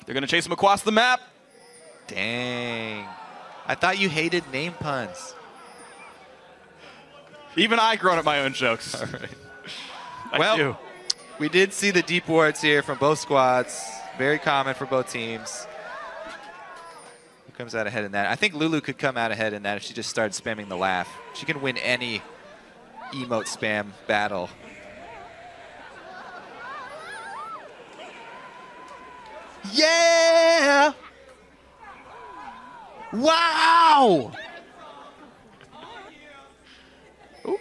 They're going to chase him across the map. Dang. I thought you hated name puns. Even I grown up my own jokes. All right. I do. We did see the deep wards here from both squads. Very common for both teams. Who comes out ahead in that? I think Lulu could come out ahead in that if she just started spamming the laugh. She can win any emote spam battle. Yeah! Wow!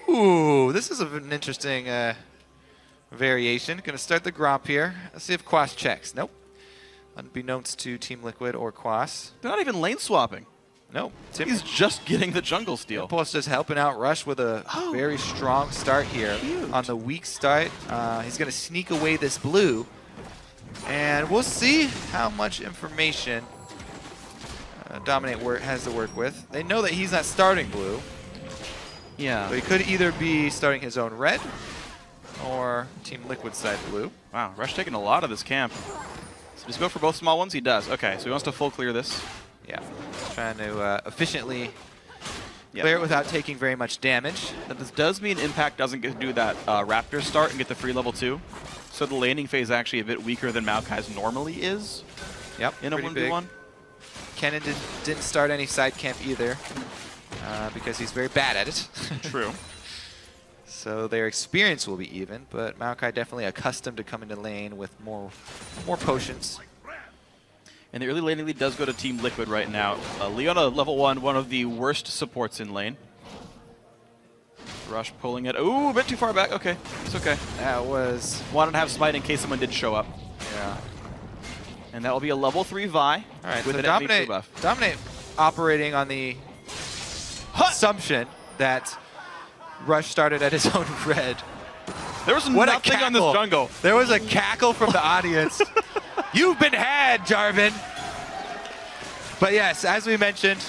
Ooh, this is an interesting variation. Going to start the Gromp here. Let's see if Quas checks. Nope. Unbeknownst to Team Liquid or Quas. They're not even lane swapping. No. He's just getting the jungle steal. Impulse just helping out Rush with a very strong start here. Cute. On the weak start. He's going to sneak away this blue. And we'll see how much information Dominate has to work with. They know that he's not starting blue. Yeah. So he could either be starting his own red or Team Liquid side blue. Wow, Rush taking a lot of this camp. So does he go for both small ones? He does. Okay, so he wants to full clear this. Yeah, trying to efficiently clear it without taking very much damage. Now, this does mean Impact doesn't get to do that Raptor start and get the free level 2. So the laning phase is actually a bit weaker than Maokai's normally is. Yep, in a 1v1. Kennen didn't start any side camp either because he's very bad at it. True. So their experience will be even, but Maokai definitely accustomed to coming to lane with more potions. And the early laning lead does go to Team Liquid right now. Leona, level 1, one of the worst supports in lane. Rush pulling it. Ooh, a bit too far back. Okay, it's okay. That was... Wanted to have smite in case someone did show up. Yeah. And that will be a level 3 Vi. All right, with so an Dominate operating on the assumption that Rush started at his own red. There was nothing on this jungle. There was a cackle from the audience. You've been had, Jarvan. But yes, as we mentioned,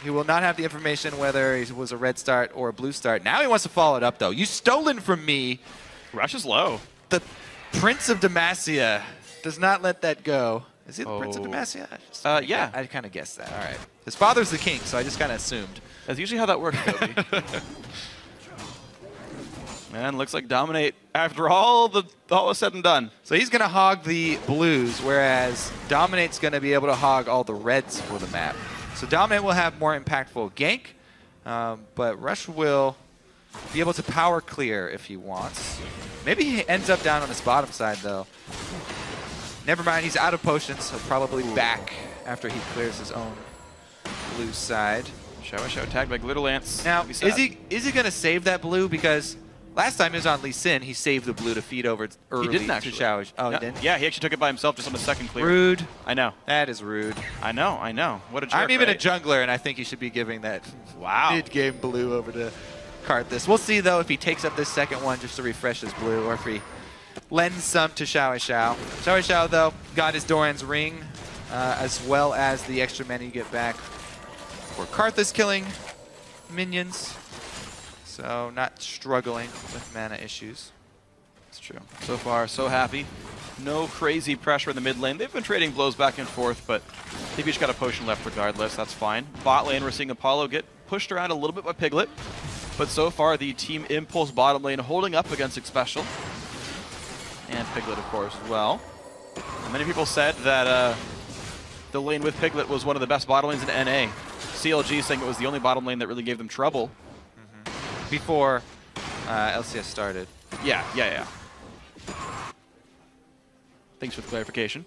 he will not have the information whether it was a red start or a blue start. Now he wants to follow it up, though. You stolen from me. Rush is low. The Prince of Demacia does not let that go. Is he the Prince of Demacia? Yeah. I kind of guessed that. All right. His father's the king, so I just kind of assumed. That's usually how that works, Kobe. Man, looks like Dominate after all is said and done. So he's going to hog the blues, whereas Dominate's going to be able to hog all the reds for the map. So Dominate will have more impactful gank, but Rush will be able to power clear if he wants. Maybe he ends up down on his bottom side, though. Never mind, he's out of potions. He'll probably back after he clears his own blue side. Xiaoweixiao tagged by Glitter Lance. Now, is he going to save that blue? Because last time he was on Lee Sin, he saved the blue to feed over early. He didn't actually. To Xiao. Oh, yeah. he didn't? Yeah, he actually took it by himself just on the second clear. Rude. I know. That is rude. I know. What a jerk, I'm even right? a jungler, and I think he should be giving that wow. mid-game blue over to Karthus. We'll see, though, if he takes up this second one just to refresh his blue, or if he lends some to Xiaoweixiao. Xiaoweixiao, though, got his Doran's ring, as well as the extra mana you get back for Karthus killing minions. So not struggling with mana issues. It's true. So far, so happy. No crazy pressure in the mid lane. They've been trading blows back and forth, but they've each got a potion left regardless. That's fine. Bot lane, we're seeing Apollo get pushed around a little bit by Piglet. But so far, the Team Impulse bottom lane holding up against Special. And Piglet, of course, as well. And many people said that the lane with Piglet was one of the best bottom lanes in NA. CLG saying it was the only bottom lane that really gave them trouble. Before LCS started. Yeah. Thanks for the clarification.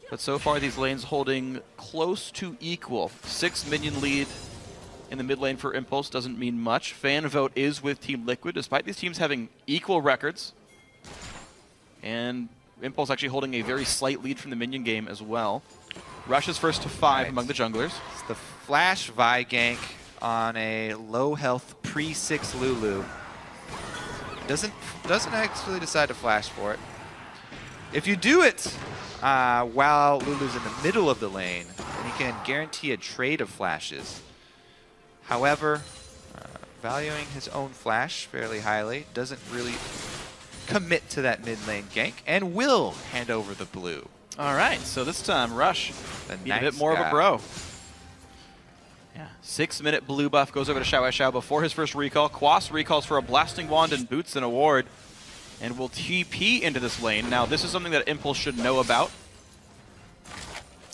But so far, these lanes holding close to equal. 6 minion lead in the mid lane for Impulse doesn't mean much. Fan vote is with Team Liquid, despite these teams having equal records. And Impulse actually holding a very slight lead from the minion game as well. Rush is first to 5 among the junglers. It's the flash Vi gank on a low health pre-6 Lulu. Doesn't actually decide to flash for it. If you do it while Lulu's in the middle of the lane, then you can guarantee a trade of flashes. However, valuing his own flash fairly highly, doesn't really commit to that mid lane gank and will hand over the blue. All right, so this time Rush need a bit more of a guy. bro. Yeah, 6-minute blue buff goes over to Xiaoweixiao before his first recall. Quas recalls for a blasting wand and boots and a ward, and will TP into this lane. Now this is something that Impulse should know about.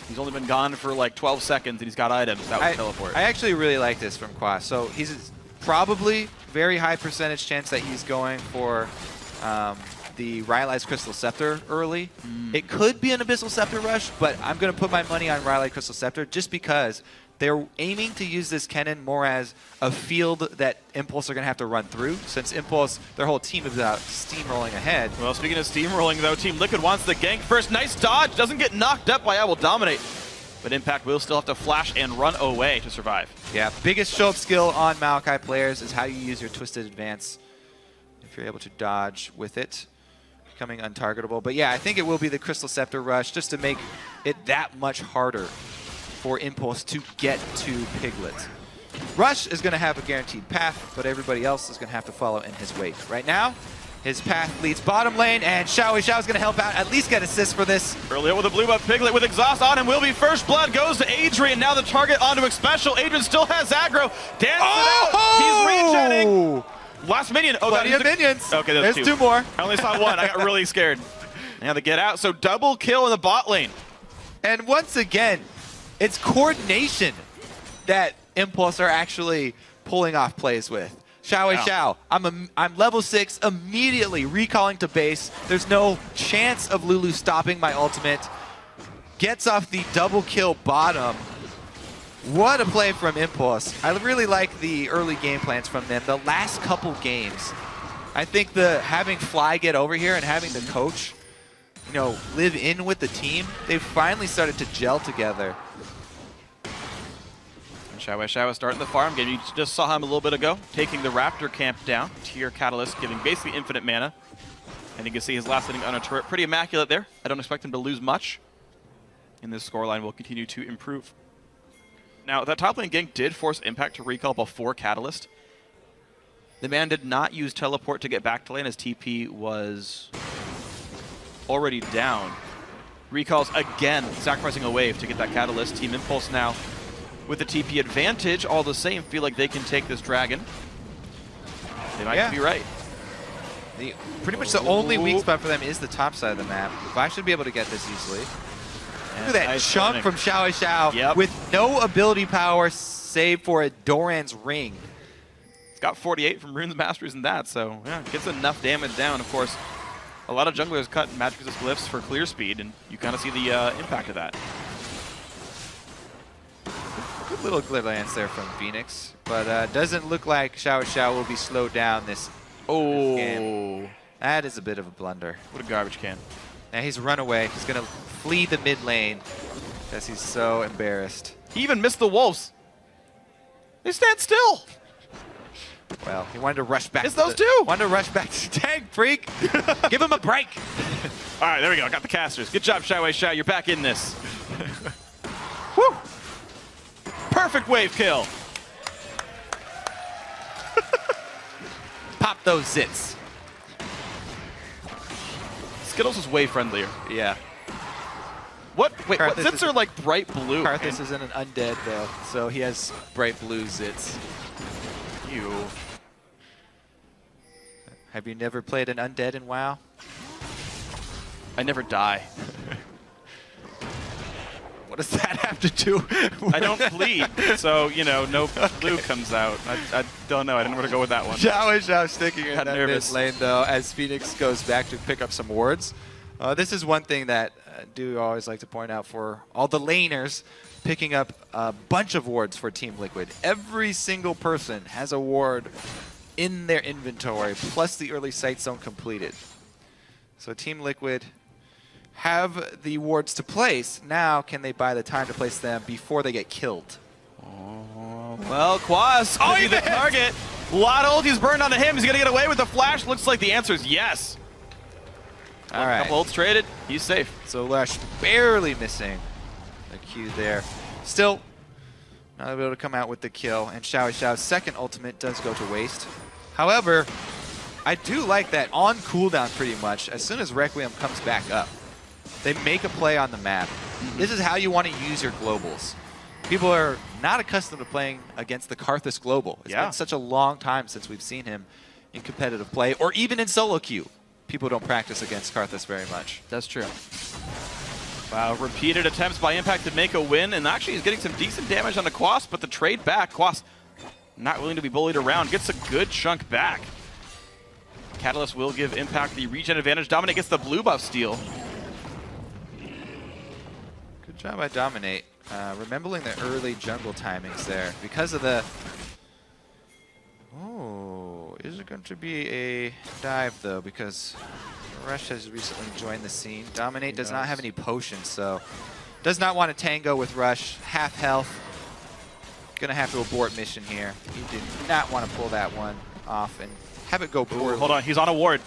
He's only been gone for like 12 seconds and he's got items. That was teleport. I actually really like this from Quas. So he's probably very high percentage chance that he's going for the Rylai's Crystal Scepter early. It could be an Abyssal Scepter rush, but I'm going to put my money on Rylai Crystal Scepter just because they're aiming to use this cannon more as a field that Impulse are going to have to run through, since Impulse, their whole team is out steamrolling ahead. Well, speaking of steamrolling, though, Team Liquid wants the gank first. Nice dodge. Doesn't get knocked up by I will dominate. But Impact will still have to flash and run away to survive. Yeah, biggest show-up skill on Maokai players is how you use your Twisted Advance. If you're able to dodge with it, becoming untargetable. But yeah, I think it will be the Crystal Scepter rush just to make it that much harder for Impulse to get to Piglet. Rush is going to have a guaranteed path, but everybody else is going to have to follow in his wake. Right now, his path leads bottom lane, and Xiaoweixiao is going to help out, at least get assist for this. Early up with a blue buff Piglet with exhaust on him will be first blood, goes to Adrian, now the target onto Special. Adrian still has aggro, dances it out, he's regenning. Last minion. Oh, plenty of minions. Okay, there's two more. I only saw one. I got really scared. Now they get out. So double kill in the bot lane. And once again, it's coordination that Impulse are actually pulling off plays with. Xiaoweixiao, I'm level 6, immediately recalling to base. There's no chance of Lulu stopping my ultimate. Gets off the double kill bottom. What a play from Impulse. I really like the early game plans from them. The last couple games, I think having Fly get over here and having the coach, you know, live in with the team, they've finally started to gel together. And Xiaoweixiao starting the farm game. You just saw him a little bit ago, taking the Raptor camp down. Tier Catalyst, giving basically infinite mana. And you can see his last hitting on a turret. Pretty immaculate there. I don't expect him to lose much. And this scoreline will continue to improve. Now, that top lane gank did force Impact to recall before Catalyst. The man did not use teleport to get back to lane as TP was already down. Recalls again, sacrificing a wave to get that Catalyst. Team Impulse now with the TP advantage, all the same, feel like they can take this dragon. They might be right. Pretty much the only weak spot for them is the top side of the map. Vi should be able to get this easily. Look at that nice chunk from Xiaoweixiao with no ability power save for a Doran's ring. It's got 48 from Runes Masters and that, so yeah, gets enough damage down. Of course, a lot of junglers cut magic resist glyphs for clear speed, and you kind of see the impact of that. Good little glance there from Phoenix, but doesn't look like Xiaoweixiao will be slowed down this game. That is a bit of a blunder. What a garbage can. Now he's run away. He's going to flee the mid lane because he's so embarrassed. He even missed the wolves. They stand still. Well, he wanted to rush back. It's those two. Wanted to rush back to tank, freak. Give him a break. All right, there we go. Got the casters. Good job, Xiaoweixiao. You're back in this. Woo! Perfect wave kill. Pop those zits. Skittles is way friendlier. Yeah. What? Wait, what Karthus zits are like bright blue? Karthus isn't an undead, though, so he has bright blue zits. Ew. Have you never played an undead in WoW? I never die. What does that have to do? I don't bleed, so, you know, no blue comes out. I don't know. I didn't know where to go with that one. Xiaoweixiao sticking in that nervous. mid lane, though, as Phoenix goes back to pick up some wards. This is one thing that I do always like to point out for all the laners picking up a bunch of wards for Team Liquid. Every single person has a ward in their inventory, plus the early sight zone completed. So Team Liquid have the wards to place. Now, can they buy the time to place them before they get killed? Oh, well, Quas could be the target. A lot of ultis burned onto him. He's going to get away with the flash. Looks like the answer is yes. All right. Couple ults traded. He's safe. So Lush barely missing the Q there. Still not able to come out with the kill. And Xiaoweixiao's second ultimate does go to waste. However, I do like that on cooldown pretty much. As soon as Requiem comes back up, they make a play on the map. This is how you want to use your globals. People are not accustomed to playing against the Karthus global. It's been such a long time since we've seen him in competitive play, or even in solo queue. People don't practice against Karthus very much. That's true. Wow, repeated attempts by Impact to make a win, and actually he's getting some decent damage on the Quas, but the trade back, Quas not willing to be bullied around, gets a good chunk back. Catalyst will give Impact the regen advantage. Dominate gets the blue buff steal. Good job by Dominate. Remembering the early jungle timings there. Because of the... Oh, is it going to be a dive, though? Because Rush has recently joined the scene. Dominate does not have any potions, so does not want to tango with Rush. Half health. Gonna have to abort mission here. He did not want to pull that one off and have it go poorly. Hold on, he's on a ward.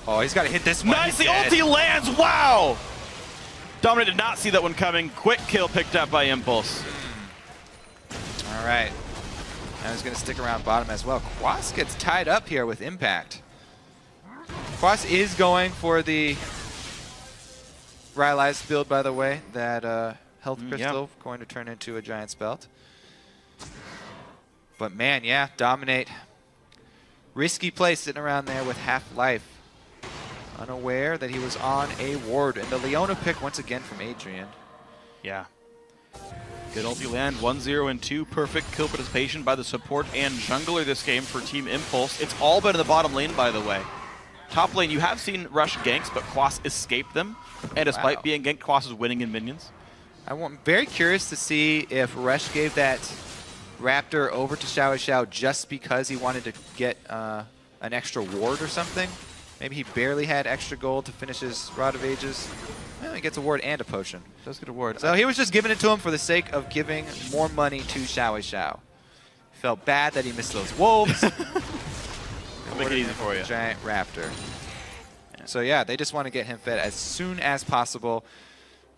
Oh, he's got to hit this one. Nice, the ulti lands, wow! Dominate did not see that one coming. Quick kill picked up by Impulse. All right. Now he's going to stick around bottom as well. Quas gets tied up here with Impact. Quas is going for the Rylai's build, by the way. That health crystal going to turn into a Giant's Belt. But man, yeah, Dominate. Risky play sitting around there with half life. Unaware that he was on a ward. And the Leona pick once again from Adrian. Yeah. Good ulti land, 1-0 and 2. Perfect kill participation by the support and jungler this game for Team Impulse. It's all been in the bottom lane, by the way. Top lane, you have seen Rush ganks, but Quas escaped them. And despite being ganked, Quas is winning in minions. I'm very curious to see if Rush gave that Raptor over to Xiaoweixiao just because he wanted to get an extra ward or something. Maybe he barely had extra gold to finish his Rod of Ages. Well, he gets a ward and a potion. Does get a ward. So he was just giving it to him for the sake of giving more money to Xiaoweixiao. Felt bad that he missed those wolves. I'll make it easy for you. Giant Raptor. So yeah, they just want to get him fed as soon as possible.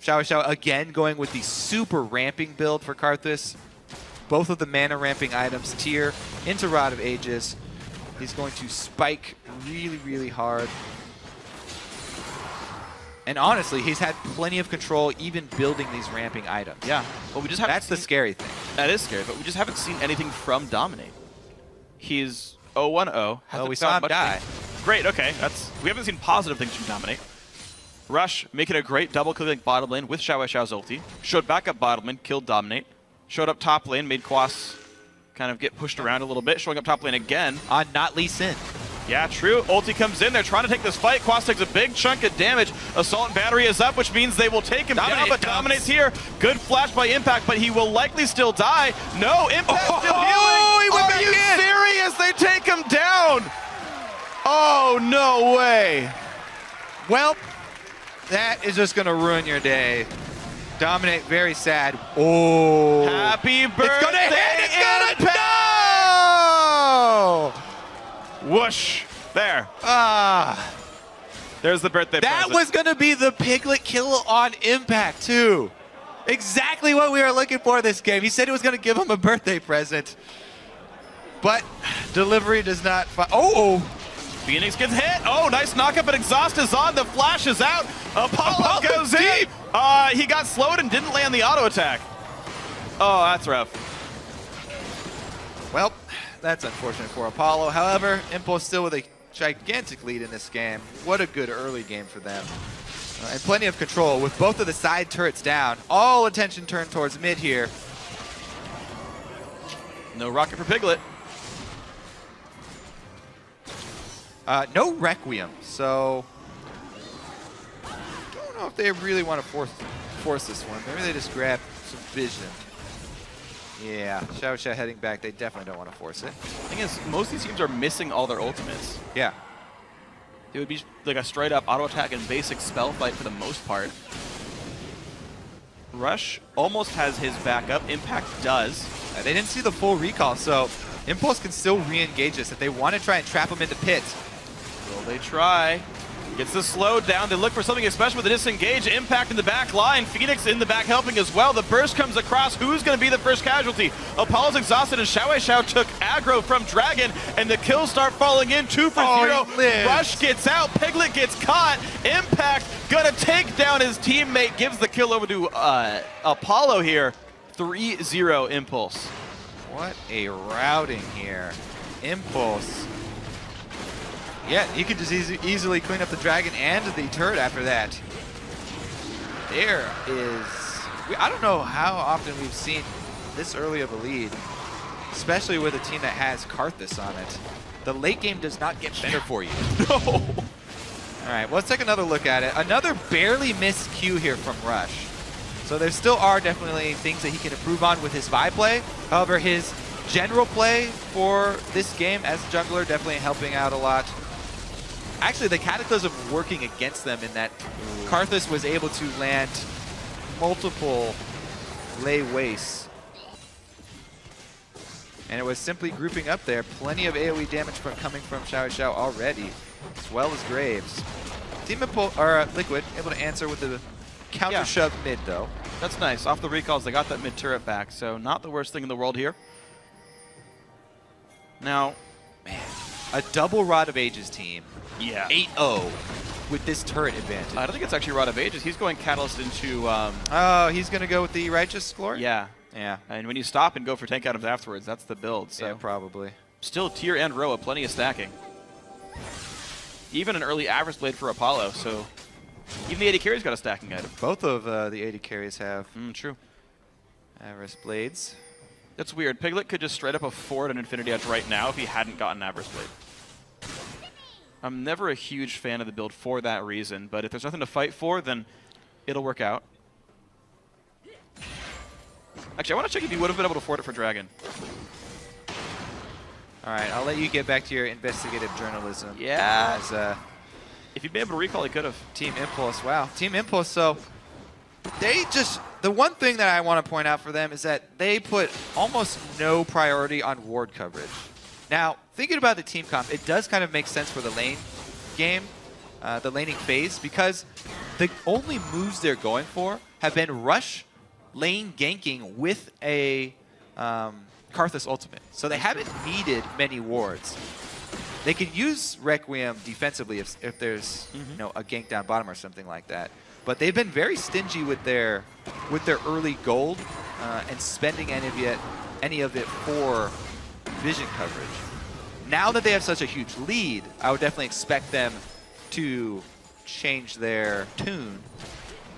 Xiaoweixiao again going with the super ramping build for Karthus. Both of the mana ramping items tier into Rod of Ages. He's going to spike really, really hard. And honestly, he's had plenty of control even building these ramping items. Yeah, but we just haven't That's the scary thing. That is scary, but we just haven't seen anything from Dominate. He's 0-1-0. Oh, we saw him die. Great, okay. We haven't seen positive things from Dominate. Rush making a great double kill bottom lane with Xiaoweixiao's ulti. Showed back up bottom lane, killed Dominate. Showed up top lane, made Quas kind of get pushed around a little bit. Showing up top lane again. On not Lee Sin. Yeah, true. Ulti comes in. They're trying to take this fight. Quas takes a big chunk of damage. Assault and Battery is up, which means they will take him down, but Dominate's here. Good flash by Impact, but he will likely still die. No, Impact still healing. Are you serious? They take him down. Oh, no way. Well, that is just going to ruin your day. Dominate, very sad. Oh. Happy birthday, It's going to hit. It's going to no! Whoosh. There. There's the birthday That present. was going to be the Piglet kill on Impact, too. Exactly what we were looking for this game. He said he was going to give him a birthday present. But delivery does not... Phoenix gets hit. Oh, nice knockup, but Exhaust is on. The flash is out. Apollo goes deep. He got slowed and didn't land the auto attack. Oh, that's rough. Well, that's unfortunate for Apollo. However, Impulse still with a gigantic lead in this game. What a good early game for them. And plenty of control with both of the side turrets down. All attention turned towards mid here. No rocket for Piglet. No Requiem, so don't know if they really want to force this one. Maybe they just grab some vision. Yeah, Xiaoweixiao heading back. They definitely don't want to force it. The thing is, most of these teams are missing all their ultimates. Yeah. It would be like a straight up auto attack and basic spell fight for the most part. Rush almost has his backup. Impact does. They didn't see the full recall, so Impulse can still re-engage this if they want to try and trap him into pit. Will they try? Gets the slowed down. They look for something special with the disengage. Impact in the back line. Phoenix in the back helping as well. The burst comes across. Who's going to be the first casualty? Apollo's exhausted, and Xiaoweixiao took aggro from Dragon, and the kills start falling in. 2 for 0. Rush gets out. Piglet gets caught. Impact going to take down his teammate. Gives the kill over to Apollo here. 3-0 Impulse. What a routing here. Impulse. Yeah, he could just easily clean up the Dragon and the turret after that. There is... I don't know how often we've seen this early of a lead, especially with a team that has Karthus on it. The late game does not get better for you. No! All right, well, let's take another look at it. Another barely missed Q here from Rush. So there still are definitely things that he can improve on with his Vi play. However, his general play for this game as jungler definitely helping out a lot. Actually, the Cataclysm working against them in that Karthus was able to land multiple lay wastes. And it was simply grouping up there. Plenty of AoE damage coming from Xiaoweixiao already, as well as Graves. Team Liquid able to answer with the counter shove mid, though. That's nice. Off the recalls, they got that mid turret back, so not the worst thing in the world here. Now, man, a double Rod of Ages team. Yeah. 8-0 with this turret advantage. I don't think it's actually Rod of Ages. He's going Catalyst into... oh, he's going to go with the Righteous Glory? Yeah. Yeah. And when you stop and go for tank items afterwards, that's the build. So yeah, probably. Still tier and Roa, plenty of stacking. Even an early Average Blade for Apollo, so... Even the 80 carry's got a stacking item. Both of the 80 carries have. True. Avarice Blades. That's weird. Piglet could just straight up afford an Infinity Edge right now if he hadn't gotten Avarice Blade. I'm never a huge fan of the build for that reason, but if there's nothing to fight for, then it'll work out. Actually, I want to check if you would have been able to afford it for Dragon. All right, I'll let you get back to your investigative journalism. Yeah. As, if you'd been able to recall, he could have. Team Impulse, wow. Team Impulse, so they just, the one thing that I want to point out for them is that they put almost no priority on ward coverage. Now, thinking about the team comp, it does kind of make sense for the lane game, the laning phase, because the only moves they're going for have been rush, lane ganking with a Karthus ultimate. So they haven't needed many wards. They could use Requiem defensively if there's you know, a gank down bottom or something like that. But they've been very stingy with their early gold and spending any of it for vision coverage. Now that they have such a huge lead, I would definitely expect them to change their tune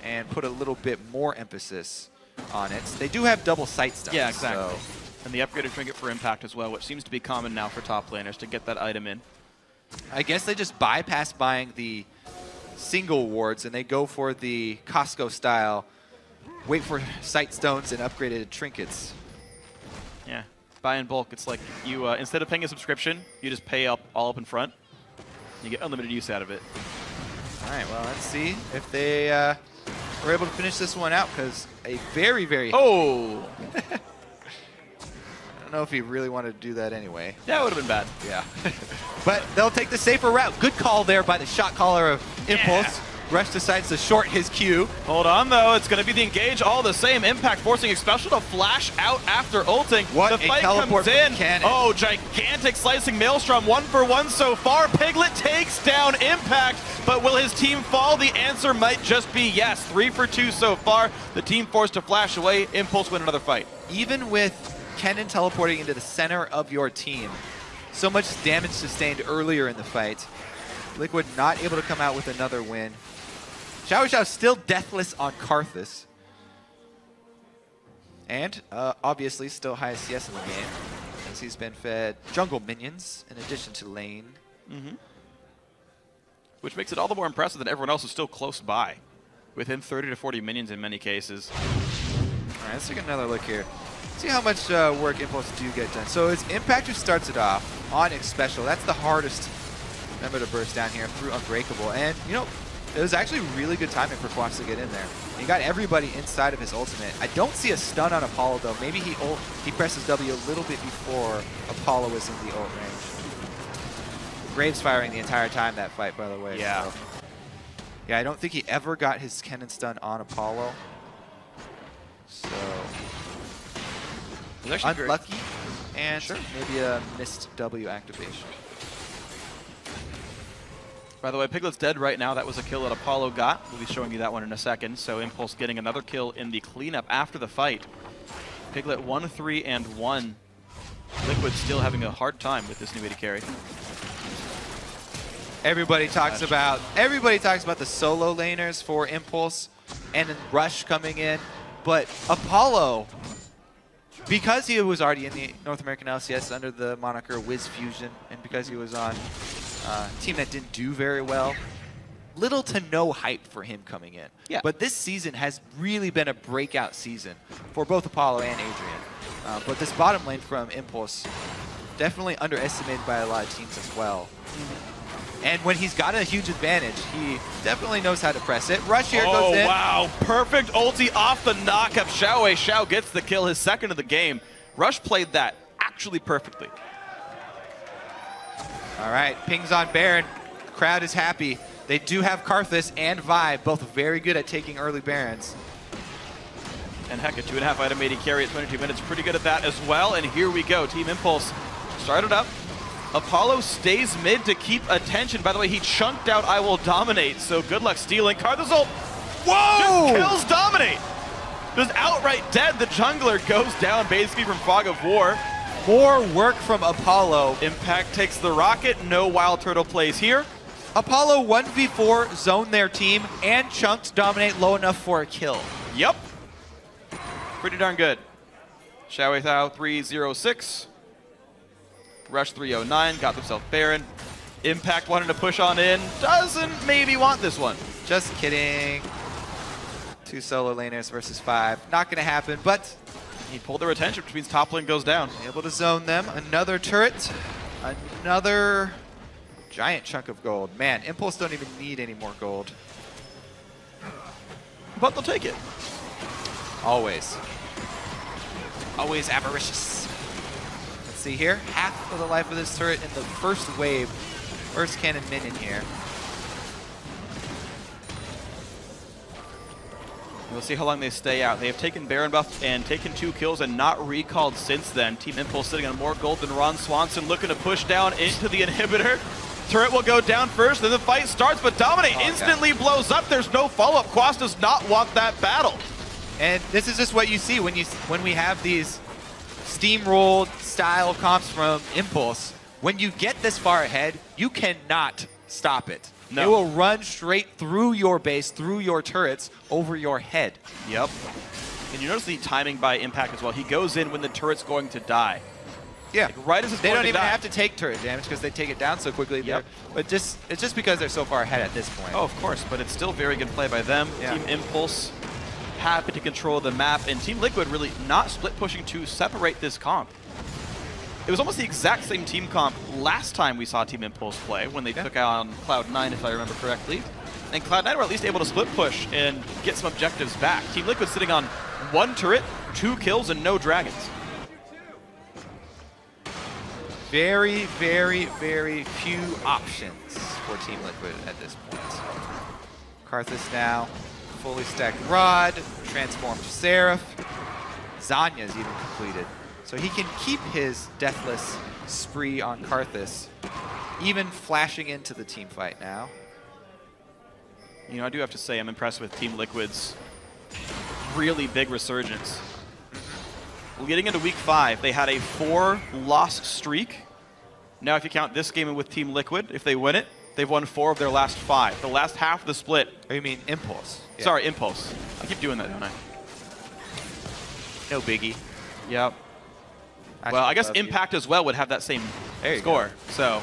and put a little bit more emphasis on it. They do have double sight stuff. Yeah, exactly. So. And the upgraded trinket for impact as well, which seems to be common now for top laners to get that item in. I guess they just bypass buying the single wards and they go for the Costco style, wait for sight stones and upgraded trinkets. Yeah, buy in bulk. It's like you, instead of paying a subscription, you just pay all up in front. You get unlimited use out of it. All right, well, let's see if they were able to finish this one out, because a very, very... Oh! I don't know if he really wanted to do that anyway. That would have been bad. Yeah. But they'll take the safer route. Good call there by the shot caller of Impulse. Yeah. Rush decides to short his Q. Hold on, though. It's going to be the engage all the same. Impact forcing Expecial to flash out after ulting. What the fight comes in. Cannon. Oh, gigantic slicing Maelstrom. 1-for-1 so far. Piglet takes down Impact, but will his team fall? The answer might just be yes. 3-for-2 so far. The team forced to flash away. Impulse win another fight. Even with Kennen teleporting into the center of your team, so much damage sustained earlier in the fight, Liquid not able to come out with another win. Xiaoweixiao still deathless on Karthus. And obviously still highest CS in the game, as he's been fed jungle minions in addition to lane. Which makes it all the more impressive that everyone else is still close by, within 30 to 40 minions in many cases. All right, let's take another look here. See how much work Impulse do get done. So it's Impact who starts it off on Expecial. That's the hardest member to burst down here through Unbreakable. And, you know, it was actually really good timing for Quash to get in there. He got everybody inside of his ultimate. I don't see a stun on Apollo, though. Maybe he presses W a little bit before Apollo was in the ult range. Graves firing the entire time that fight, by the way. Yeah. So. Yeah, I don't think he ever got his cannon stun on Apollo. So unlucky, and maybe a missed W activation. By the way, Piglet's dead right now. That was a kill that Apollo got. We'll be showing you that one in a second. So Impulse getting another kill in the cleanup after the fight. Piglet 1-3-1. Liquid still having a hard time with this new AD carry. Everybody talks about the solo laners for Impulse and then Rush coming in, but Apollo, because he was already in the North American LCS under the moniker Wiz Fusion, and because he was on a team that didn't do very well, little to no hype for him coming in. Yeah. But this season has really been a breakout season for both Apollo and Adrian. But this bottom lane from Impulse, definitely underestimated by a lot of teams as well. And when he's got a huge advantage, he definitely knows how to press it. Rush here goes in. Oh, wow. Perfect ulti off the knockup. Xiaoweixiao gets the kill, his second of the game. Rush played that actually perfectly. All right, pings on Baron. Crowd is happy. They do have Karthus and Vibe, both very good at taking early Barons. And heck, a 2.5 item AD carry at 22 minutes. Pretty good at that as well. And here we go. Team Impulse started up. Apollo stays mid to keep attention. By the way, he chunked out I Will Dominate, so good luck stealing. Karthus ult. Whoa! Just kills Dominate. Just outright dead. The jungler goes down basically from Fog of War. More work from Apollo. Impact takes the rocket. No Wild Turtle plays here. Apollo 1v4 zoned their team and chunked Dominate low enough for a kill. Yep. Pretty darn good. Xiaoweixiao 306. Rush 309, got themselves Baron. Impact wanted to push on in. Doesn't maybe want this one. Just kidding. 2 solo laners versus 5. Not going to happen, but he pulled their attention, which means top lane goes down. Able to zone them. Another turret. Another giant chunk of gold. Man, Impulse don't even need any more gold. But they'll take it. Always. Always avaricious. See here, half of the life of this turret in the first wave, first cannon minion here. We'll see how long they stay out. They have taken Baron buff and taken 2 kills and not recalled since then. Team Impulse sitting on more gold than Ron Swanson, looking to push down into the inhibitor. Turret will go down first, then the fight starts, but Dominate instantly blows up. There's no follow-up. Quas does not want that battle. And this is just what you see when we have these steamrolled style comps from Impulse. When you get this far ahead, you cannot stop it. No. It will run straight through your base, through your turrets, over your head. Yep. And you notice the timing by Impact as well. He goes in when the turret's going to die. Yeah. Like right as it's they going don't to even die. have to take turret damage because they take it down so quickly. Yep. But it's just because they're so far ahead at this point. Oh, of course. But it's still very good play by them. Yeah. Team Impulse happy to control the map, and Team Liquid really not split pushing to separate this comp. It was almost the exact same team comp last time we saw Team Impulse play when they took out on Cloud9, if I remember correctly. And Cloud9 were at least able to split push and get some objectives back. Team Liquid sitting on 1 turret, 2 kills, and no dragons. Very, very, very few options for Team Liquid at this point. Karthus now, fully stacked Rod, transformed Seraph. Zanya's even completed. So he can keep his deathless spree on Karthus, even flashing into the team fight now. You know, I do have to say I'm impressed with Team Liquid's really big resurgence. Well, getting into week 5, they had a 4-loss streak. Now if you count this game in with Team Liquid, if they win it, they've won 4 of their last 5. The last half of the split. Oh, you mean Impulse? Yeah. Sorry, Impulse. I keep doing that, don't I? No biggie. Yep. Well, I guess Impact as well would have that same score. So,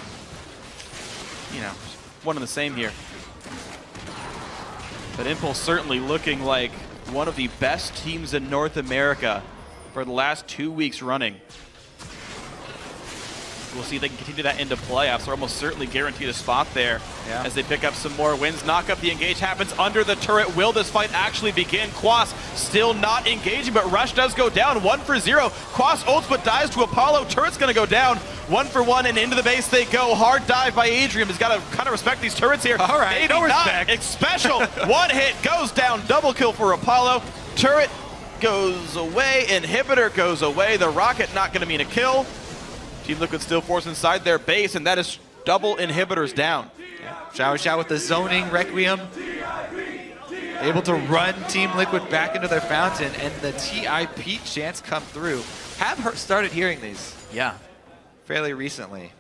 you know, one and the same here. But Impulse certainly looking like one of the best teams in North America for the last 2 weeks running. We'll see if they can continue that into playoffs. They're almost certainly guaranteed a spot there as they pick up some more wins. Knock up the engage happens under the turret. Will this fight actually begin? Quas still not engaging, but Rush does go down 1 for 0. Quas ults but dies to Apollo. Turret's going to go down. 1 for 1 and into the base they go. Hard dive by Adrian. He's got to kind of respect these turrets here. All right, maybe no not. respect. It's special. One hit goes down. Double kill for Apollo. Turret goes away. Inhibitor goes away. The rocket not going to mean a kill. Team Liquid still forced inside their base, and that is double inhibitors down. Xiaoweixiao with the zoning Requiem. Able to run Team Liquid back into their fountain, and the TIP chants come through. Have started hearing these. Yeah. Fairly recently.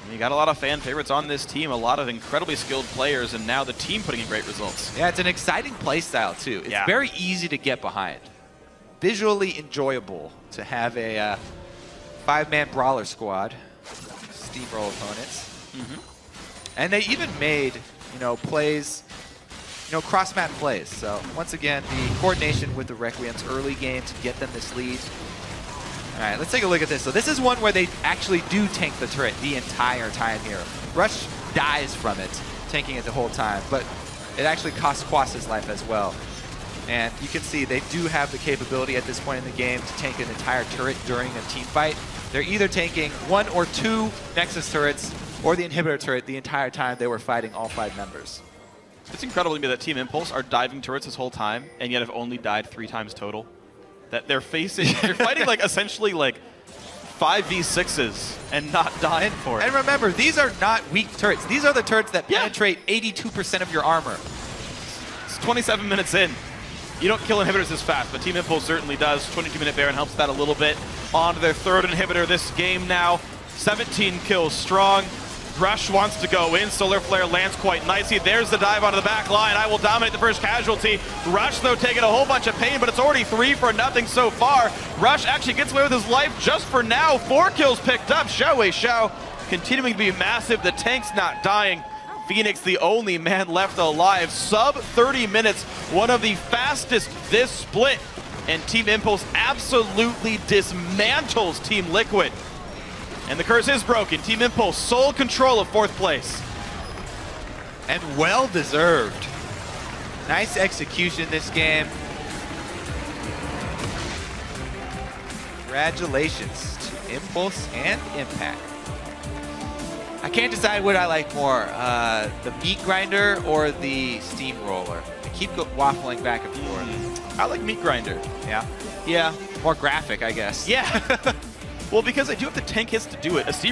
And you got a lot of fan favorites on this team, a lot of incredibly skilled players, and now the team putting in great results. Yeah, it's an exciting play style too. It's very easy to get behind. Visually enjoyable to have a 5-man brawler squad, steamroll opponents. And they even made, plays, cross-map plays. So once again, the coordination with the Requiem's early game to get them this lead. All right, let's take a look at this. So this is one where they actually do tank the turret the entire time here. Rush dies from it, tanking it the whole time, but it actually costs Quas his life as well. And you can see they do have the capability at this point in the game to tank an entire turret during a team fight. They're either tanking 1 or 2 Nexus turrets or the inhibitor turret the entire time they were fighting all 5 members. It's incredible to me that Team Impulse are diving turrets this whole time, and yet have only died 3 times total. That they're fighting like essentially like 5v6s and not dying for it. And remember, these are not weak turrets. These are the turrets that penetrate 82% of your armor. It's 27 minutes in. You don't kill inhibitors this fast, but Team Impulse certainly does. 22-minute Baron helps that a little bit. On to their 3rd inhibitor this game now. 17 kills strong. Rush wants to go in. Solar Flare lands quite nicely. There's the dive onto the back line. I will dominate the first casualty. Rush, though, taking a whole bunch of pain, but it's already 3 for nothing so far. Rush actually gets away with his life just for now. 4 kills picked up. Xiaoweixiao continuing to be massive. The tank's not dying. Phoenix, the only man left alive. Sub 30 minutes, one of the fastest this split. And Team Impulse absolutely dismantles Team Liquid. And the curse is broken. Team Impulse, sole control of 4th place. And well-deserved. Nice execution this game. Congratulations to Impulse and Impact. I can't decide what I like more, the meat grinder or the steamroller. I keep waffling back and forth. I like meat grinder. Yeah? Yeah. More graphic, I guess. Yeah. Well, because I do have to tank hits to do it. A steam